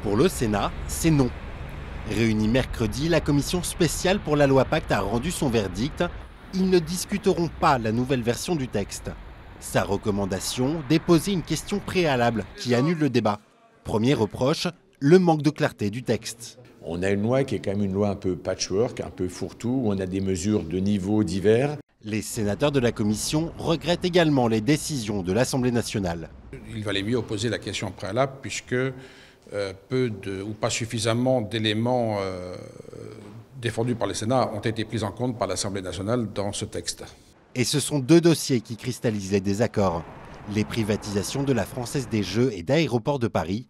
Pour le Sénat, c'est non. Réunie mercredi, la commission spéciale pour la loi Pacte a rendu son verdict. Ils ne discuteront pas la nouvelle version du texte. Sa recommandation, déposer une question préalable qui annule le débat. Premier reproche, le manque de clarté du texte. On a une loi qui est quand même une loi un peu patchwork, un peu fourre-tout, où on a des mesures de niveaux divers. Les sénateurs de la commission regrettent également les décisions de l'Assemblée nationale. Il valait mieux opposer la question préalable puisque peu ou pas suffisamment d'éléments défendus par le Sénat ont été pris en compte par l'Assemblée nationale dans ce texte. Et ce sont deux dossiers qui cristallisent les désaccords. Les privatisations de la Française des Jeux et d'Aéroports de Paris,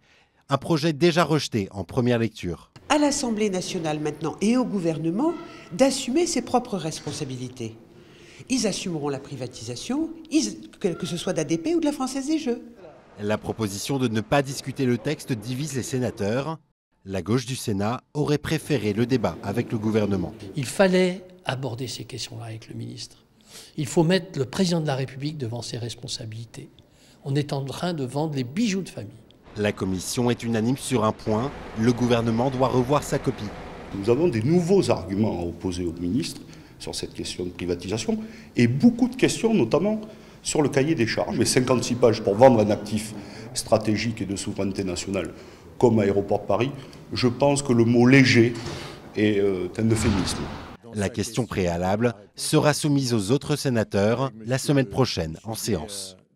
un projet déjà rejeté en première lecture. À l'Assemblée nationale maintenant et au gouvernement d'assumer ses propres responsabilités. Ils assumeront la privatisation, que ce soit d'ADP ou de la Française des Jeux. La proposition de ne pas discuter le texte divise les sénateurs. La gauche du Sénat aurait préféré le débat avec le gouvernement. Il fallait aborder ces questions-là avec le ministre. Il faut mettre le président de la République devant ses responsabilités. On est en train de vendre les bijoux de famille. La commission est unanime sur un point. Le gouvernement doit revoir sa copie. Nous avons des nouveaux arguments à opposer au ministre sur cette question de privatisation et beaucoup de questions, notamment sur le cahier des charges. Mais 56 pages pour vendre un actif stratégique et de souveraineté nationale comme Aéroport de Paris, je pense que le mot léger est un euphémisme. La question préalable sera soumise aux autres sénateurs la semaine prochaine en séance.